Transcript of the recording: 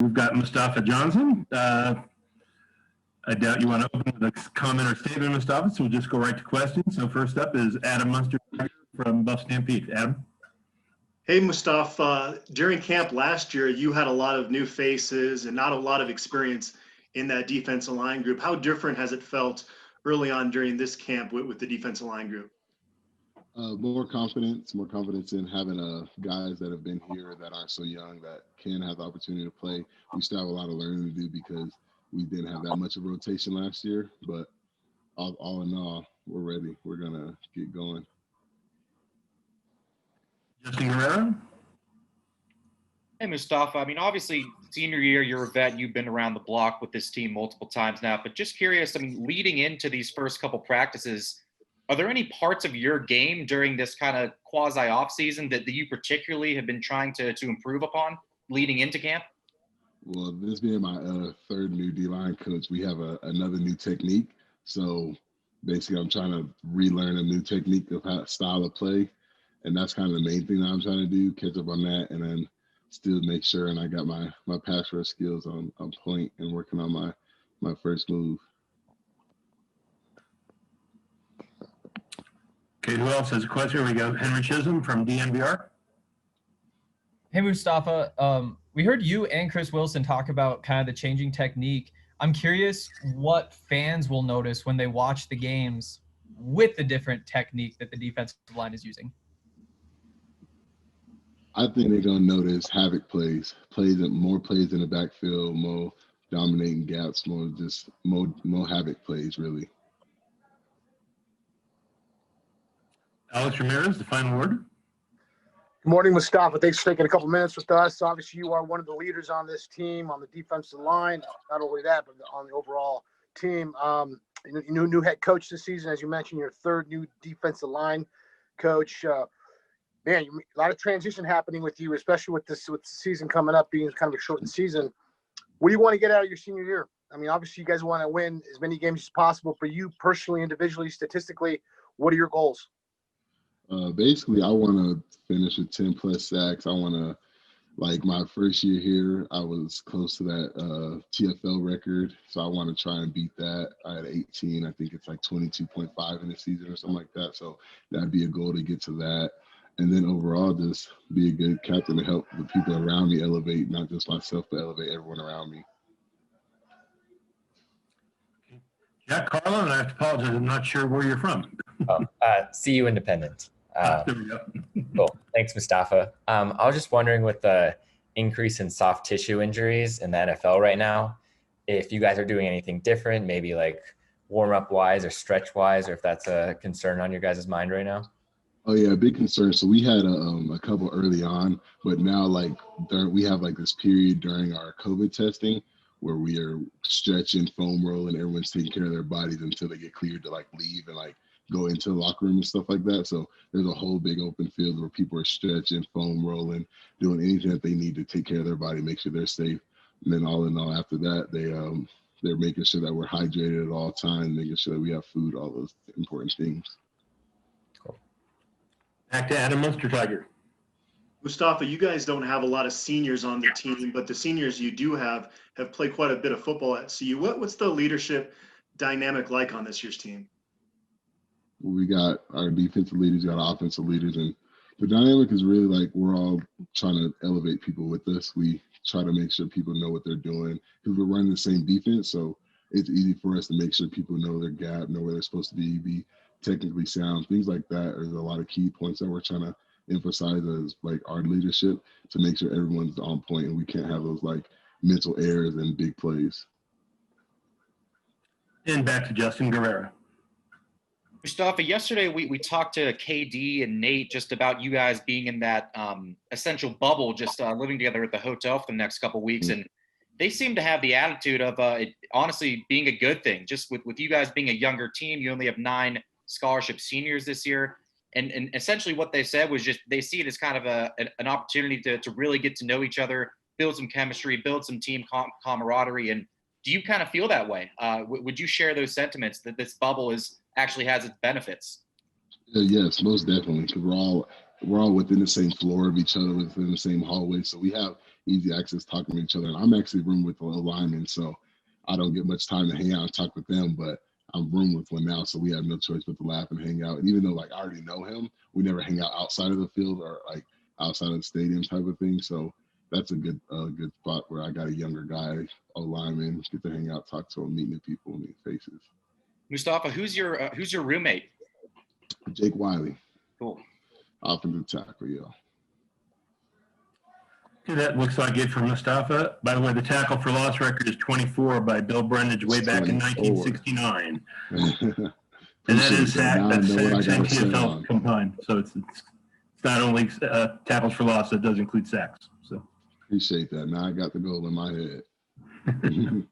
We've got Mustafa Johnson. I doubt you want to open with a comment or statement, Mustafa, so we'll just go right to questions. So first up is Adam Munster from Buff Stampede. Adam? Hey, Mustafa. During camp last year, you had a lot of new faces and not a lot of experience in that defensive line group. How different has it felt early on during this camp with the defensive line group? More confidence in having guys that have been here that aren't so young that can have the opportunity to play. We still have a lot of learning to do because we didn't have that much of rotation last year, but all in all, we're ready. We're going to get going. Justin Guerrero? Hey, Mustafa. I mean, obviously, senior year, you're a vet. You've been around the block with this team multiple times now, but just curious, I mean, leading into these first couple practices, are there any parts of your game during this kind of quasi-off season that you particularly have been trying to improve upon leading into camp? Well, this being my third new D-line coach, we have another new technique. So basically, I'm trying to relearn a new technique of style of play. And that's kind of the main thing that I'm trying to do, catch up on that, and then still make sure and I got my pass rush skills on point and working on my first move. Okay, who else has a question? We got Henry Chisholm from DNVR. Hey, Mustafa. We heard you and Chris Wilson talk about kind of the changing technique. I'm curious what fans will notice when they watch the games with the different technique that the defensive line is using. I think they're going to notice havoc more plays in the backfield, more dominating gaps, more havoc plays, really. Alex Ramirez, the final word. Good morning, Mustafa. Thanks for taking a couple minutes with us. Obviously, you are one of the leaders on this team, on the defensive line. Not only that, but on the overall team. New head coach this season, as you mentioned, your third new defensive line coach. Man, a lot of transition happening with you, especially with the season coming up being kind of a shortened season. What do you want to get out of your senior year? I mean, obviously, you guys want to win as many games as possible. For you personally, individually, statistically, what are your goals? Basically, I want to finish with 10 plus sacks. I want to, like my first year here, I was close to that TFL record. So I want to try and beat that. I had 18. I think it's like 22.5 in the season or something like that. So that'd be a goal to get to that. And then overall, just be a good captain to help the people around me elevate, not just myself, but elevate everyone around me. Jack Carlin, and I have to apologize. I'm not sure where you're from. CU Independent. There we go. Cool. Thanks, Mustafa. I was just wondering with the increase in soft tissue injuries in the NFL right now, if you guys are doing anything different, maybe like warm-up wise or stretch wise, or if that's a concern on your guys' mind right now. Oh yeah, big concern. So we had a couple early on, but now we have like this period during our COVID testing where we are stretching, foam rolling, everyone's taking care of their bodies until they get cleared to like leave and like go into the locker room and stuff like that. So there's a whole big open field where people are stretching, foam rolling, doing anything that they need to take care of their body, make sure they're safe. And then all in all, after that, they're making sure that we're hydrated at all times, making sure that we have food, all those important things. Cool. Back to Adam Munster Tiger. Mustafa, you guys don't have a lot of seniors on the team, but the seniors you do have played quite a bit of football at CU. What's the leadership dynamic like on this year's team? We got our defensive leaders, got our offensive leaders, and the dynamic is really like we're all trying to elevate people with us. We try to make sure people know what they're doing because we're running the same defense, so it's easy for us to make sure people know their gap, know where they're supposed to be technically sound, things like that. There's a lot of key points that we're trying to emphasize as like our leadership to make sure everyone's on point and we can't have those like mental errors and big plays. And back to Justin Guerrero. Mustafa, yesterday we talked to KD and Nate just about you guys being in that essential bubble, just living together at the hotel for the next couple of weeks. And they seem to have the attitude of it honestly being a good thing. Just with you guys being a younger team, you only have 9 scholarship seniors this year. And essentially what they said was just they see it as kind of an opportunity to really get to know each other, build some chemistry, build some team camaraderie. And do you kind of feel that way? Would you share those sentiments that this bubble actually has its benefits? Yes, most definitely. Because we're all within the same floor of each other, within the same hallway. So we have easy access talking to each other. And I'm actually room with a lineman, so I don't get much time to hang out and talk with them, but I'm room with one now, so we have no choice but to laugh and hang out. And even though like I already know him, we never hang out outside of the field or like outside of the stadium type of thing. So that's a good spot where I got a younger guy, a lineman, get to hang out, talk to him, meet new people, meet faces. Mustafa, who's your roommate? Jake Wiley, Cool. offensive tackle, yeah. Okay, that looks like it for Mustafa. By the way, the tackle for loss record is 24 by Bill Brundage way back in 1969. And that is that's sacks and TFL combined. So it's not only tackles for loss, it does include sacks. So appreciate that. Now I got the goal in my head.